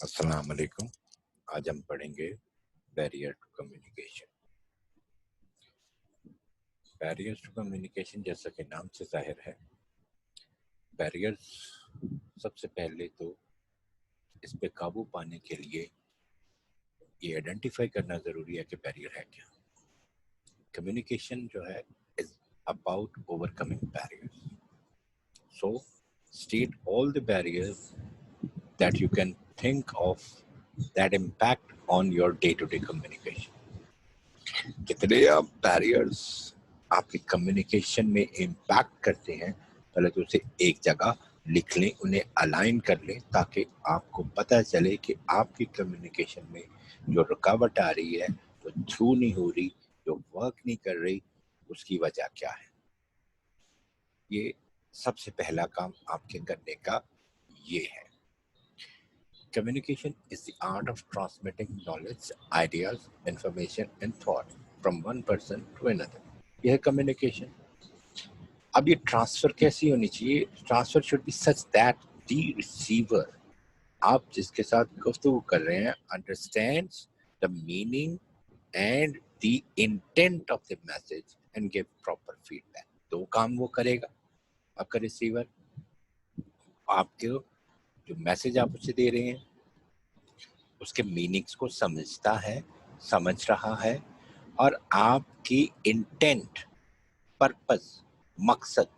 अस्सलाम वालेकुम। आज हम पढ़ेंगे barrier to communication. Barriers to communication जैसा कि नाम से जाहिर है, बैरियर्स सबसे पहले तो इस पे काबू पाने के लिए ये आइडेंटिफाई करना ज़रूरी है कि बैरियर है क्या। कम्युनिकेशन जो है is about overcoming barriers. So state all the barriers that you can think of that impact on your day to day communication. कितने बैरियर्स आपके कम्युनिकेशन में इम्पैक्ट करते हैं, पहले तो उसे एक जगह लिख लें, उन्हें अलाइन कर लें ताकि आपको पता चले कि आपकी कम्युनिकेशन में जो रुकावट आ रही है, जो थ्रू नहीं हो रही, जो वर्क नहीं कर रही, उसकी वजह क्या है। ये सबसे पहला काम आपके करने का ये है। Communication is the art of transmitting knowledge, ideas, information and thought from one person to another. यह कम्युनिकेशन। अब ये ट्रांसफर कैसी होनी चाहिए? Transfer should be such that the receiver, आप जिसके साथ गुफ्तगू कर रहे हैं, understands the meaning and the intent of the message and give proper feedback. दो काम वो करेगा आपका रिसीवर। आपके जो मैसेज आप उसे दे रहे हैं उसके मीनिंग्स को समझता है, समझ रहा है, और आपकी इंटेंट, पर्पस, मकसद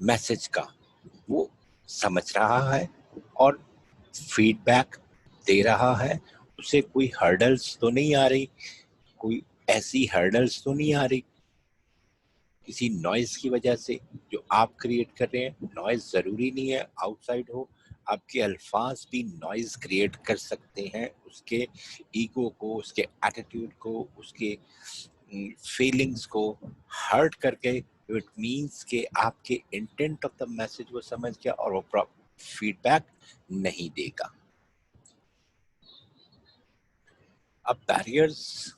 मैसेज का वो समझ रहा है और फीडबैक दे रहा है। उसे कोई हर्डल्स तो नहीं आ रही, कोई ऐसी हर्डल्स तो नहीं आ रही किसी नॉइज की वजह से जो आप क्रिएट कर रहे हैं। नॉइज ज़रूरी नहीं है आउटसाइड हो, आपके अल्फाज भी नॉइज क्रिएट कर सकते हैं, उसके ईगो को, उसके एटीट्यूड को, उसके फीलिंग्स को हर्ट करके। इट मीन्स कि आपके इंटेंट ऑफ द मैसेज वो समझ गया और वो फीडबैक नहीं देगा। अब बैरियर्स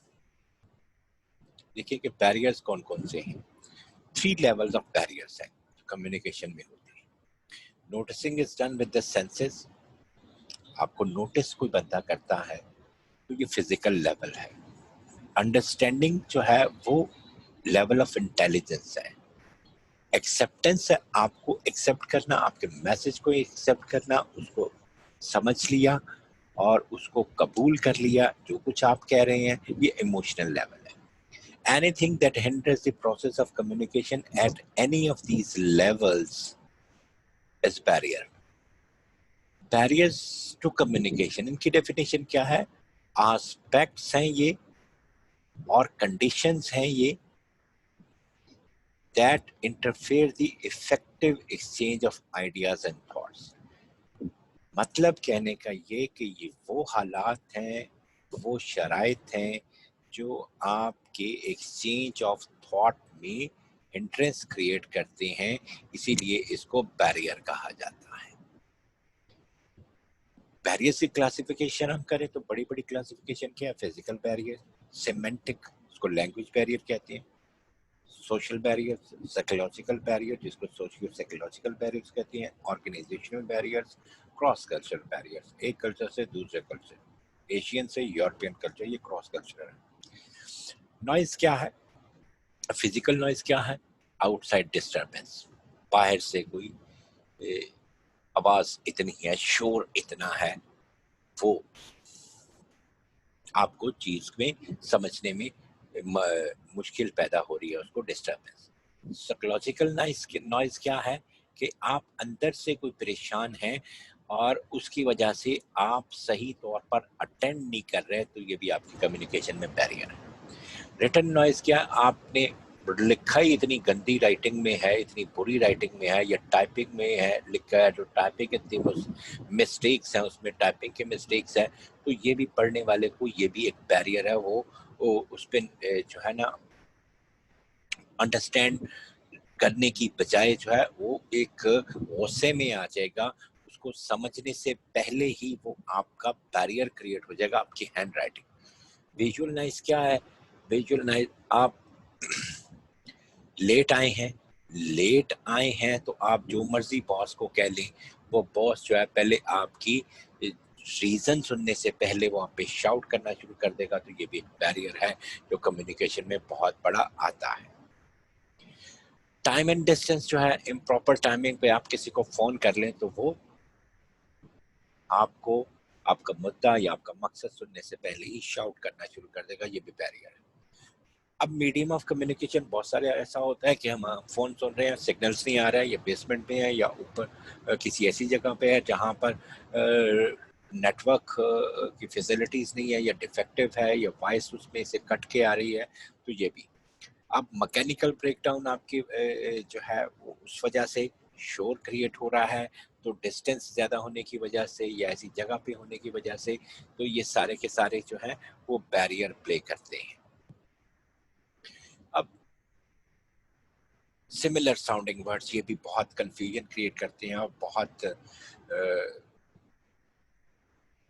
देखिए कि बैरियर्स कौन कौन से हैं। 3 लेवल्स ऑफ बैरियर्स हैं कम्युनिकेशन में होते हैं। Noticing is done with the senses. आपको नोटिस कोई बंदा करता है तो ये फिजिकल लेवल है। अंडरस्टैंडिंग जो है वो लेवल ऑफ इंटेलिजेंस है। एक्सेप्टेंस है, आपको एक्सेप्ट करना, आपके मैसेज को एक्सेप्ट करना, उसको समझ लिया और उसको कबूल कर लिया जो कुछ आप कह रहे हैं, ये इमोशनल लेवल है। Anything that hinders the process of communication at any of these levels is barrier. Barriers to communication, इनकी डेफिनेशन क्या है? Aspects हैं ये और conditions हैं ये that interfere the effective exchange of ideas and thoughts. मतलब कहने का ये कि ये वो हालात हैं, वो शराइत हैं जो आपके एक्सचेंज ऑफ थॉट में इंटरेस्ट क्रिएट करते हैं, इसीलिए इसको बैरियर कहा जाता है। बैरियर की क्लासिफिकेशन हम करें तो बड़ी बड़ी क्लासिफिकेशन क्या है? फिजिकल बैरियर, सिमेंटिक, उसको लैंग्वेज बैरियर कहते हैं, सोशल बैरियर, साइकोलॉजिकल बैरियर जिसको सोशियो साइकोलॉजिकल बैरियर्स कहते हैं, organisational barriers, cross cultural barriers, एक कल्चर से दूसरे कल्चर, एशियन से यूरोपियन कल्चर, ये क्रॉस कल्चरल है। नॉइज क्या है? फिजिकल नॉइज क्या है? आउटसाइड डिस्टर्बेंस, बाहर से कोई आवाज इतनी है, शोर इतना है, वो आपको चीज में समझने में मुश्किल पैदा हो रही है, उसको डिस्टर्बेंस। साइकोलॉजिकल नॉइज क्या है? कि आप अंदर से कोई परेशान है और उसकी वजह से आप सही तौर पर अटेंड नहीं कर रहे, तो ये भी आपकी कम्युनिकेशन में बैरियर है। रिटन नॉइज क्या? आपने लिखा ही इतनी गंदी राइटिंग में है, इतनी बुरी राइटिंग में है, या टाइपिंग में है लिखा है, तो टाइपिंग इतनी मिस्टेक्स हैं, उसमें टाइपिंग के मिस्टेक्स हैं, तो ये भी पढ़ने वाले को ये भी एक बैरियर है। वो उस पर जो है ना अंडरस्टैंड करने की बजाय जो है वो एक गुस्से में आ जाएगा, उसको समझने से पहले ही वो आपका बैरियर क्रिएट हो जाएगा, आपकी हैंड राइटिंग। विजुअलाइज क्या है? विजुअलाइज आप लेट आए हैं तो आप जो मर्जी बॉस को कह लें, वो बॉस जो है पहले आपकी रीजन सुनने से पहले वहाँ पे शाउट करना शुरू कर देगा, तो ये भी एक बैरियर है जो कम्युनिकेशन में बहुत बड़ा आता है। टाइम एंड डिस्टेंस जो है, इम्प्रॉपर टाइमिंग पे आप किसी को फोन कर लें तो वो आपको आपका मुद्दा या आपका मकसद सुनने से पहले ही शाउट करना शुरू कर देगा, ये भी बैरियर है। अब मीडियम ऑफ कम्युनिकेशन बहुत सारे ऐसा होता है कि हम फोन सुन रहे हैं, सिग्नल्स नहीं आ रहा है, या बेसमेंट में है या ऊपर किसी ऐसी जगह पे है जहाँ पर नेटवर्क की फैसिलिटीज नहीं है, या डिफेक्टिव है, या वॉइस उसमें से कट के आ रही है, तो ये भी। अब मैकेनिकल ब्रेकडाउन आपकी जो है वो उस वजह से शोर क्रिएट हो रहा है, तो डिस्टेंस ज़्यादा होने की वजह से या ऐसी जगह पे होने की वजह से, तो ये सारे के सारे जो हैं वो बैरियर प्ले करते हैं। अब सिमिलर साउंडिंग वर्ड्स ये भी बहुत कंफ्यूजन क्रिएट करते हैं और बहुत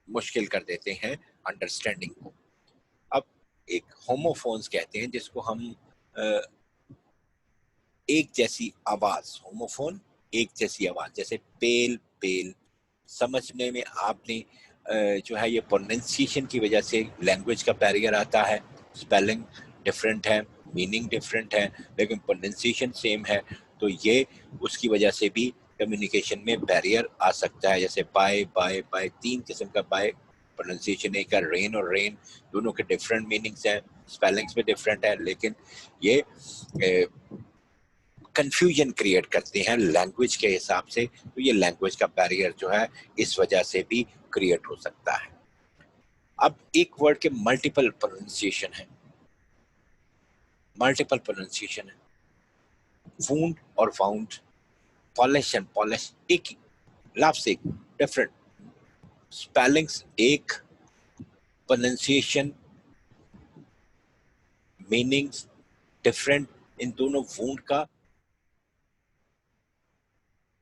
मुश्किल कर देते हैं अंडरस्टैंडिंग को। अब एक होमोफोन्स कहते हैं जिसको हम एक जैसी आवाज, होमोफोन एक जैसी आवाज, जैसे पेल पेल, समझने में आपने जो है ये प्रोनाउंसिएशन की वजह से लैंग्वेज का बैरियर आता है, स्पेलिंग डिफरेंट है, मीनिंग डिफरेंट है, लेकिन प्रोनाउंसिएशन सेम है, तो ये उसकी वजह से भी कम्युनिकेशन में बैरियर आ सकता है। जैसे बाय बाय बाय, तीन किस्म का बाय प्रोनाउंसिएशन, एक है रेन और रेन, दोनों के डिफरेंट मीनिंग्स हैं, स्पेलिंग्स भी डिफरेंट है, लेकिन ये कंफ्यूजन क्रिएट करते हैं लैंग्वेज के हिसाब से, तो ये लैंग्वेज का बैरियर जो है इस वजह से भी क्रिएट हो सकता है। अब एक वर्ड के मल्टीपल प्रोनाउंसिएशन है, मल्टीपल प्रोनाउंसिएशन है, वूंड और वाउंड, पॉलिश एंड पॉलिश, एक ही लफ्ज, एक डिफरेंट स्पेलिंग्स, एक प्रोनाउंसिएशन, मीनिंग्स डिफरेंट। इन दोनों वूंड का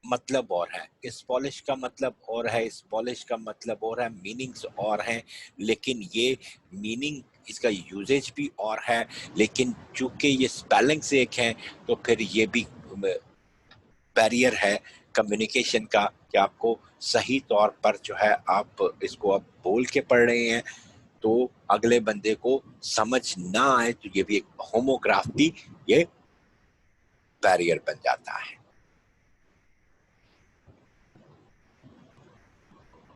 मतलब और है, इस पॉलिश का मतलब और है, इस पॉलिश का मतलब और है, मीनिंग्स और हैं, लेकिन ये मीनिंग, इसका यूजेज भी और है, लेकिन चूंकि ये स्पेलिंग्स एक हैं तो फिर ये भी बैरियर है कम्युनिकेशन का, कि आपको सही तौर पर जो है आप इसको अब बोल के पढ़ रहे हैं तो अगले बंदे को समझ ना आए, तो ये भी एक होमोग्राफ भी ये बैरियर बन जाता है।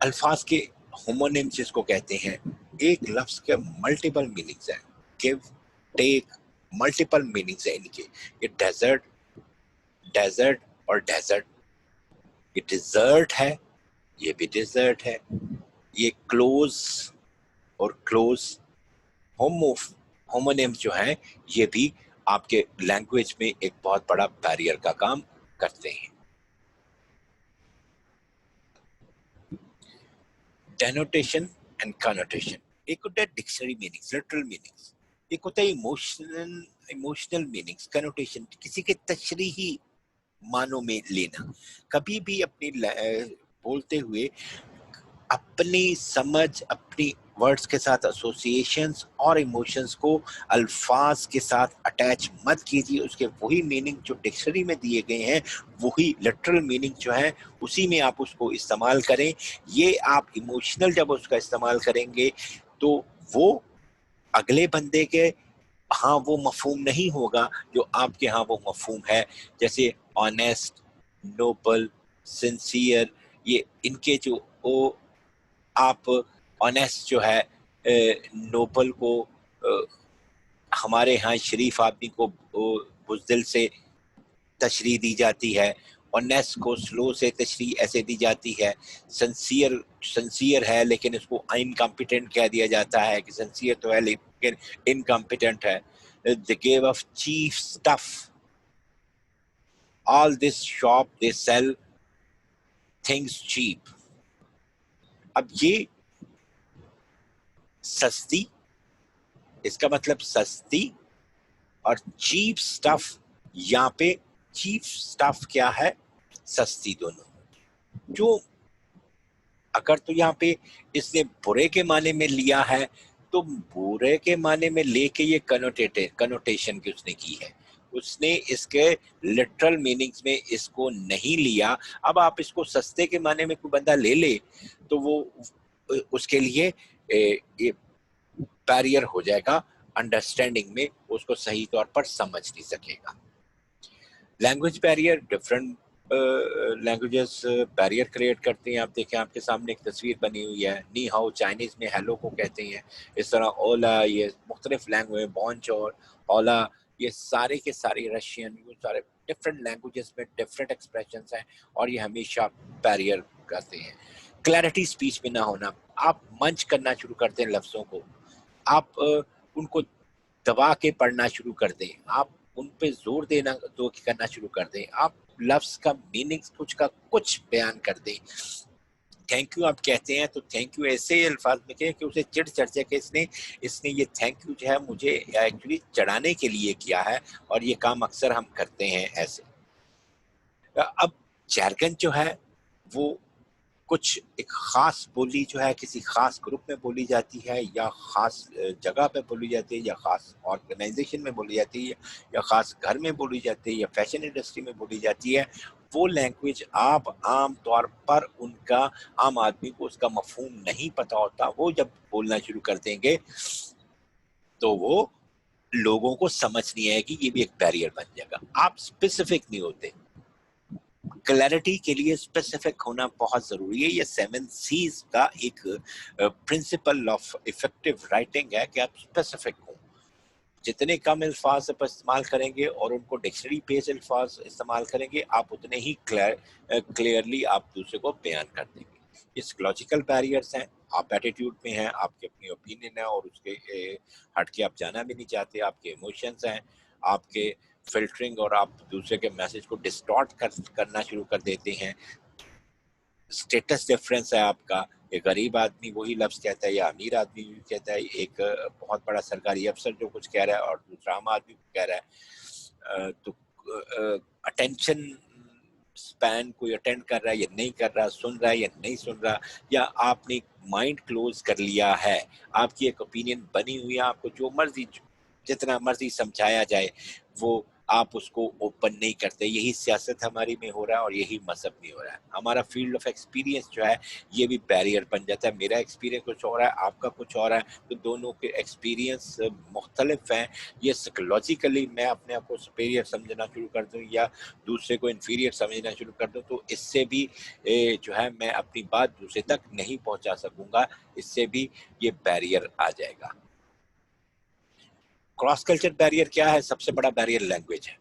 अल्फाज के होमोनिम जिसको कहते हैं, एक लफ्ज के मल्टीपल मीनिंग्स हैं, गिव टेक, मल्टीपल मीनिंग्स है इनके। ये डेजर्ट, डेजर्ट और डेजर्ट, ये डिजर्ट है, ये भी डिजर्ट है, ये क्लोज और क्लोज, होमोनिम्स जो हैं ये भी आपके लैंग्वेज में एक बहुत बड़ा बैरियर का काम करते हैं। डेनोटेशन एंड कनोटेशन, एक होता है डिक्शनरी मीनिंग्स, लिटरल मीनिंग्स, एक होता है इमोशनल मीनिंग्स, कनोटेशन किसी के तशरीही मानों में लेना। कभी भी अपनी बोलते हुए अपनी समझ, अपनी वर्ड्स के साथ एसोसिएशंस और इमोशंस को अल्फाज के साथ अटैच मत कीजिए। उसके वही मीनिंग जो डिक्शनरी में दिए गए हैं, वही लिटरल मीनिंग जो है उसी में आप उसको इस्तेमाल करें। ये आप इमोशनल जब उसका इस्तेमाल करेंगे तो वो अगले बंदे के हाँ वो मफहूम नहीं होगा जो आपके हाँ वो मफहूम है। जैसे ऑनेस्ट, नोबल, सिंसियर, ये इनके जो वो आप ऑनेस्ट जो है, नोबल को हमारे यहाँ शरीफ आदमी को बुज़दिल से तशरीह दी जाती है, ऑनेस्ट को स्लो से तशरीह ऐसे दी जाती है। सिंसियर है लेकिन इसको इनकम्पिटेंट कह दिया जाता है कि सिंसियर तो है लेकिन इनकम्पिटेंट है। The give off chief stuff, all this shop they sell things cheap. अब ये सस्ती, इसका मतलब सस्ती, और चीप स्टफ, यहाँ पे चीप स्टफ क्या है, सस्ती दोनों। जो अगर तो यहाँ पे इसने बुरे के माने में लिया है तो बुरे के माने में लेके ये कनोटेशन की उसने की है, उसने इसके लिटरल मीनिंग्स में इसको नहीं लिया। अब आप इसको सस्ते के माने में कोई बंदा ले ले तो वो उसके लिए ये बैरियर हो जाएगा अंडरस्टैंडिंग में, उसको सही तौर पर समझ नहीं सकेगा। Language barrier, different languages barrier create करते हैं। आप देखें आपके सामने एक तस्वीर बनी हुई है, नी हाउ चाइनीज में हेलो को कहते हैं, इस तरह ओला, ये मुख्तलिफ लैंग्वेज, बॉन्चोर, ओला, ये सारे के सारे रशियन, ये सारे डिफरेंट लैंग्वेजेस में डिफरेंट एक्सप्रेशंस हैं और ये हमेशा बैरियर करते हैं। क्लैरिटी स्पीच में ना होना, आप मंच करना शुरू करते हैं लफ्ज़ों को, आप उनको दबा के पढ़ना शुरू कर दें, आप उन पे जोर देना दो करना शुरू कर दें, आप लफ्ज का मीनिंग कुछ का कुछ बयान कर दें। थैंक यू आप कहते हैं तो थैंक यू ऐसे अल्फाज में कहें कि उसे चिढ़ चढ़ जाए कि इसने ये थैंक यू जो है मुझे एक्चुअली चढ़ाने के लिए किया है, और ये काम अक्सर हम करते हैं ऐसे। अब जैरगन जो है वो कुछ एक खास बोली जो है किसी खास ग्रुप में बोली जाती है, या खास जगह पे बोली जाती है, या खास ऑर्गेनाइजेशन में बोली जाती है, या खास घर में बोली जाती है, या फैशन इंडस्ट्री में बोली जाती है। वो लैंग्वेज आप आम तौर पर उनका आम आदमी को उसका मफहूम नहीं पता होता, वो जब बोलना शुरू कर देंगे तो वो लोगों को समझ नहीं आएगी, ये भी एक बैरियर बन जाएगा। आप स्पेसिफिक नहीं होते, क्लैरिटी के लिए स्पेसिफिक होना बहुत जरूरी है। ये 7 C's का एक प्रिंसिपल ऑफ इफेक्टिव राइटिंग है कि आप स्पेसिफिक हो। जितने कम अल्फाज आप इस्तेमाल करेंगे और उनको डिक्शनरी बेस्ड अल्फाज इस्तेमाल करेंगे, आप उतने ही क्लियरली आप दूसरे को बयान कर देंगे। ये साइकोलॉजिकल बैरियर्स हैं, आप एटीट्यूड में हैं, आपकी अपनी ओपिनियन है और उसके हट के आप जाना भी नहीं चाहते, आपके इमोशंस हैं, आपके फिल्टरिंग, और आप दूसरे के मैसेज को डिस्टॉर्ट करना शुरू कर देते हैं। स्टेटस डिफरेंस है आपका, एक गरीब आदमी वही लफ्ज कहता है या अमीर आदमी भी कहता है, एक बहुत बड़ा सरकारी अफसर जो कुछ कह रहा है और दूसरा आम आदमी कह रहा है। तो अटेंशन स्पैन, कोई अटेंड कर रहा है या नहीं कर रहा, सुन रहा है या नहीं सुन रहा, या आपने माइंड क्लोज कर लिया है, आपकी एक ओपिनियन बनी हुई है, आपको जो मर्जी जितना मर्जी समझाया जाए वो आप उसको ओपन नहीं करते। यही सियासत हमारी में हो रहा है और यही मजहब में हो रहा है। हमारा फील्ड ऑफ एक्सपीरियंस जो है ये भी बैरियर बन जाता है। मेरा एक्सपीरियंस कुछ और है, आपका कुछ और है, तो दोनों के एक्सपीरियंस मुख्तलिफ हैं। ये साइकोलॉजिकली मैं अपने आप को सुपीरियर समझना शुरू कर दूं या दूसरे को इन्फीरियर समझना शुरू कर दूं, तो इससे भी जो है मैं अपनी बात दूसरे तक नहीं पहुंचा सकूंगा, इससे भी ये बैरियर आ जाएगा। क्रॉस कल्चर बैरियर क्या है? सबसे बड़ा बैरियर लैंग्वेज है।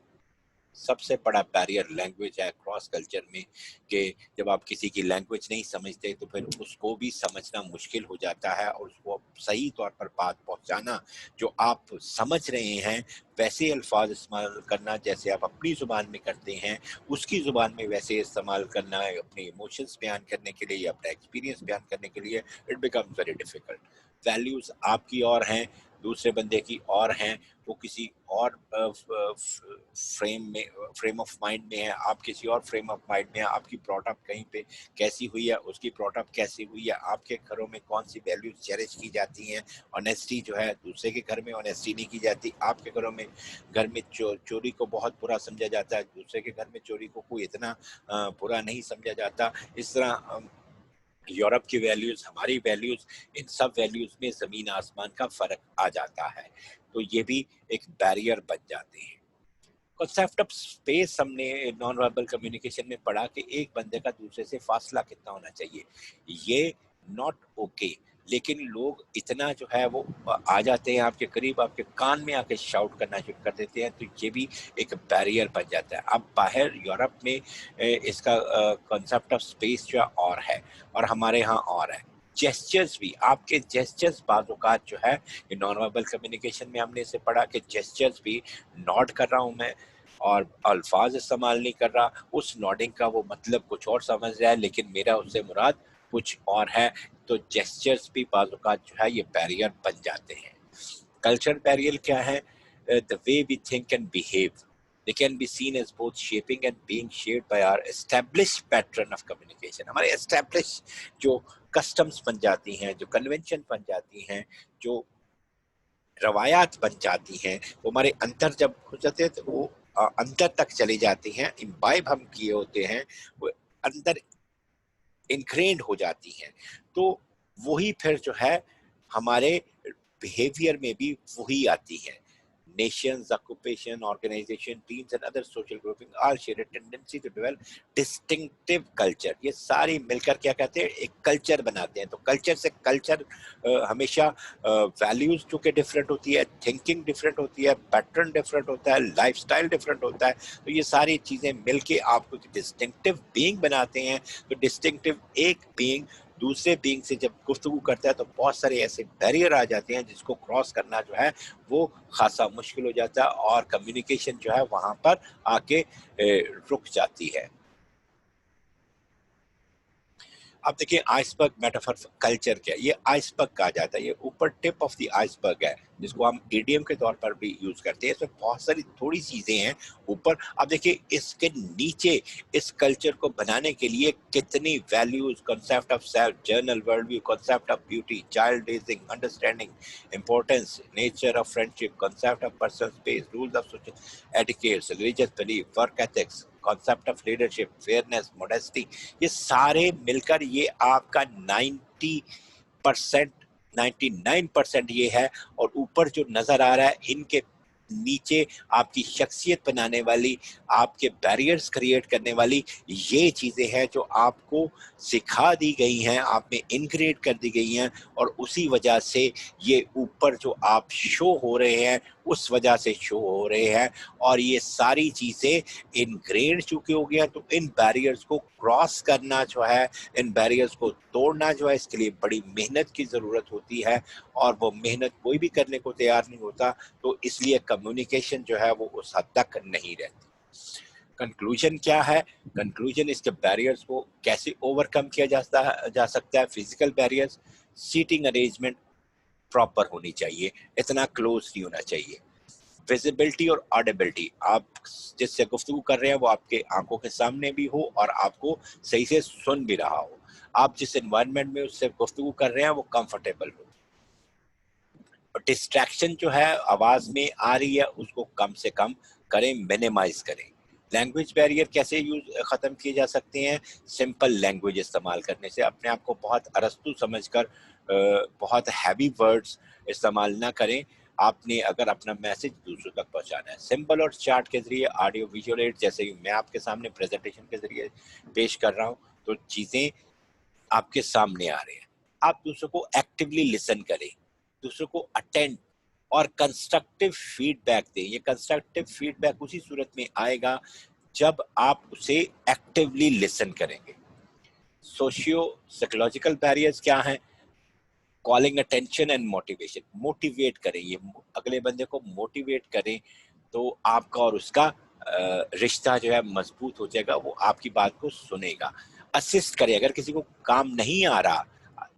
सबसे बड़ा बैरियर लैंग्वेज है क्रॉस कल्चर में, कि जब आप किसी की लैंग्वेज नहीं समझते तो फिर उसको भी समझना मुश्किल हो जाता है, और उसको सही तौर पर बात पहुंचाना, जो आप समझ रहे हैं वैसे अल्फाज इस्तेमाल करना जैसे आप अपनी ज़ुबान में करते हैं, उसकी ज़ुबान में वैसे इस्तेमाल करना है अपने इमोशंस बयान करने के लिए या अपना एक्सपीरियंस बयान करने के लिए, it becomes very difficult. Values आपकी और हैं, दूसरे बंदे की और हैं, वो किसी और फ्रेम ऑफ माइंड में है, आप किसी और फ्रेम ऑफ माइंड में है, आपकी ब्रॉटअप कहीं पे कैसी हुई है, उसकी ब्रॉटअप कैसी हुई है, आपके घरों में कौन सी वैल्यूज चेरिश की जाती हैं। ऑनेस्टी जो है, दूसरे के घर में ऑनेस्टी नहीं की जाती। आपके घरों में घर में चोरी को बहुत बुरा समझा जाता है, दूसरे के घर में चोरी को कोई इतना बुरा नहीं समझा जाता। इस तरह यूरोप की वैल्यूज, हमारी वैल्यूज, इन सब वैल्यूज में जमीन आसमान का फर्क आ जाता है, तो ये भी एक बैरियर बन जाते हैं। कॉन्सेप्ट ऑफ स्पेस हमने नॉन वर्बल कम्युनिकेशन में पढ़ा कि एक बंदे का दूसरे से फासला कितना होना चाहिए, ये नॉट ओके, लेकिन लोग इतना जो है वो आ जाते हैं आपके करीब, आपके कान में आके शाउट करना शुरू कर देते हैं, तो ये भी एक बैरियर बन जाता है। अब बाहर यूरोप में इसका कॉन्सेप्ट ऑफ स्पेस जो है और है, और हमारे यहाँ और है। जेस्चर्स भी, आपके जेस्चर्स बाज़ जो है, नॉन वर्बल कम्युनिकेशन में हमने इसे पढ़ा कि जेस्चर्स भी, नॉड कर रहा हूँ मैं और अल्फाज इस्तेमाल नहीं कर रहा, उस नॉडिंग का वो मतलब कुछ और समझ रहा है लेकिन मेरा उससे मुराद कुछ और है, तो जेस्चर्स भी बाज़ जो है ये बैरियर बन जाते हैं। कल्चर बैरियर क्या है? The way we think and behave, they can be seen as both shaping and being shaped by our established pattern of communication। हमारे established जो customs बन जाती हैं, जो convention बन जाती हैं, जो रवायात बन जाती हैं, वो हमारे अंदर जब हो जाते हैं तो वो अंदर तक चली जाती हैं, इम्बाइब हम किए होते हैं, वो अंदर इनग्रेन्ड हो जाती हैं। तो वही फिर जो है हमारे बिहेवियर में भी वही आती हैं। Nations, occupation, organization, teams and other social grouping all share a tendency to develop distinctive culture। ये सारी मिलकर क्या कहते हैं, एक कल्चर बनाते हैं। तो कल्चर से कल्चर हमेशा वैल्यूज जो कि डिफरेंट होती है, थिंकिंग डिफरेंट होती है, पैटर्न डिफरेंट होता है, लाइफस्टाइल डिफरेंट होता है। तो ये सारी चीजें मिलके आपको डिस्टिंक्टिव बीइंग बनाते हैं। तो डिस्टिंक्टिव एक बीइंग दूसरे बीइंग से जब गुफ्तगू करता है तो बहुत सारे ऐसे बैरियर आ जाते हैं जिसको क्रॉस करना जो है वो खासा मुश्किल हो जाता है और कम्युनिकेशन जो है वहां पर आके रुक जाती है। अब देखिए आइसबर्ग मेटाफर कल्चर क्या है, ये आइसबर्ग कहा जाता है, ये ऊपर टिप ऑफ द आइसबर्ग है जिसको हम ईडीएम के तौर पर भी यूज करते हैं। इसमें बहुत सारी थोड़ी चीजें हैं ऊपर। अब देखिए इसके नीचे इस कल्चर को बनाने के लिए कितनी values, concept of self, journal world view, concept of beauty, child raising, understanding importance, nature of friendship, concept of personal space, rules of social etiquettes, religious belief, work ethics, concept of leadership, fairness, modesty, ये सारे मिलकर ये आपका 90%, 99% ये है। और ऊपर जो नजर आ रहा है इनके नीचे आपकी शख्सियत बनाने वाली, आपके बैरियर्स क्रिएट करने वाली ये चीजें हैं जो आपको सिखा दी गई हैं, आप में इनग्रेड कर दी गई हैं। और उसी वजह से ये ऊपर जो आप शो हो रहे हैं उस वजह से शो हो रहे हैं। और ये सारी चीजें इनग्रेड चुके हो गया। तो इन बैरियर्स को क्रॉस करना जो है, इन बैरियर्स को तोड़ना जो है, इसके लिए बड़ी मेहनत की जरूरत होती है और वो मेहनत कोई भी करने को तैयार नहीं होता। तो इसलिए कम्युनिकेशन जो है वो उस हद तक नहीं रहती। कंक्लूजन क्या है? कंक्लूजन इसके बैरियर्स को कैसे ओवरकम किया जा सकता है। Physical barriers, seating arrangement proper होनी चाहिए, इतना क्लोज नहीं होना चाहिए। विजिबिलिटी और ऑडिबिलिटी, आप जिससे गुफ्तगू कर रहे हैं वो आपके आंखों के सामने भी हो और आपको सही से सुन भी रहा हो। आप जिस एनवायरनमेंट में उससे गुफ्तगू कर रहे हैं वो कंफर्टेबल हो। डिस्ट्रैक्शन जो है आवाज में आ रही है उसको कम से कम करें, मिनिमाइज करें। लैंग्वेज बैरियर कैसे यूज खत्म किए जा सकते हैं? सिंपल लैंग्वेज इस्तेमाल करने से। अपने आप को बहुत अरस्तू समझकर बहुत हैवी वर्ड्स इस्तेमाल ना करें। आपने अगर अपना मैसेज दूसरों तक पहुंचाना है, सिंबल और चार्ट के जरिए, ऑडियो विजुअल एड जैसे मैं आपके सामने प्रेजेंटेशन के जरिए पेश कर रहा हूं, तो चीजें आपके सामने आ रही हैं। आप दूसरों को एक्टिवली लिसन करें, दूसरों को अटेंड और कंस्ट्रक्टिव फीडबैक दें। ये कंस्ट्रक्टिव फीडबैक उसी सूरत में आएगा जब आप उसे एक्टिवली लिसन करेंगे। सोशियो साइकोलॉजिकल बैरियर्स क्या हैं? Calling attention and motivation, motivate करें, ये अगले बंदे को मोटिवेट करें तो आपका और उसका रिश्ता जो है मजबूत हो जाएगा, वो आपकी बात को सुनेगा। असिस्ट करें, अगर किसी को काम नहीं आ रहा,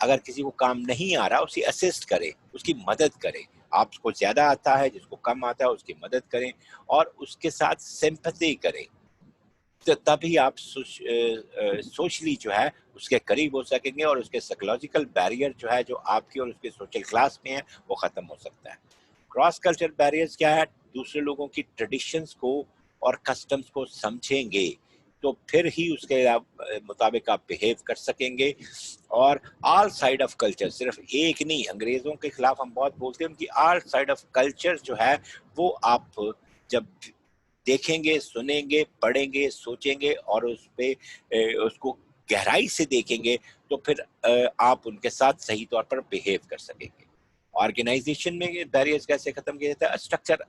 अगर किसी को काम नहीं आ रहा उसे असिस्ट करें, उसकी मदद करें। आपको ज्यादा आता है, जिसको कम आता है उसकी मदद करें और उसके साथ सिंपैथी करें। तो तभी आप सोशली जो है उसके करीब हो सकेंगे और उसके साइकोलॉजिकल बैरियर जो है जो आपकी और उसके सोशल क्लास में है वो खत्म हो सकता है। क्रॉस कल्चर बैरियर्स क्या है? दूसरे लोगों की ट्रेडिशंस को और कस्टम्स को समझेंगे तो फिर ही उसके मुताबिक आप बिहेव कर सकेंगे। और ऑल साइड ऑफ कल्चर, सिर्फ एक नहीं, अंग्रेजों के खिलाफ हम बहुत बोलते हैं, उनकी ऑल साइड ऑफ कल्चर जो है वो आप जब देखेंगे, सुनेंगे, पढ़ेंगे, सोचेंगे और उस पे उसको गहराई से देखेंगे तो फिर आप उनके साथ सही तौर पर बिहेव कर सकेंगे। ऑर्गेनाइजेशन में बैरियर्स कैसे खत्म किया जाता है? स्ट्रक्चर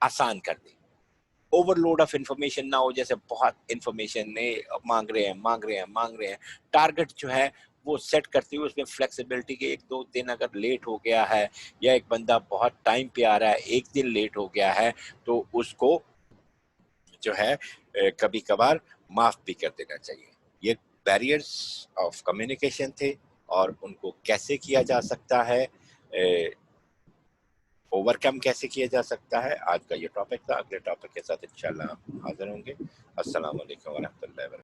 आसान कर दें, ओवरलोड ऑफ इंफॉर्मेशन ना हो, जैसे बहुत इंफॉर्मेशन ने मांग रहे हैं। टारगेट जो है वो सेट करते हुए उसमें फ्लेक्सिबिलिटी के, 1-2 दिन अगर लेट हो गया है या एक बंदा बहुत टाइम पे आ रहा है, 1 दिन लेट हो गया है, तो उसको जो है कभी कभार माफ भी कर देना चाहिए। ये बैरियर्स ऑफ कम्युनिकेशन थे और उनको कैसे किया जा सकता है, ओवरकम कैसे किया जा सकता है, आज का ये टॉपिक था। अगले टॉपिक के साथ इंशाल्लाह हाजिर होंगे। अस्सलाम वालेकुम व रहमतुल्लाहि व बरकातहू।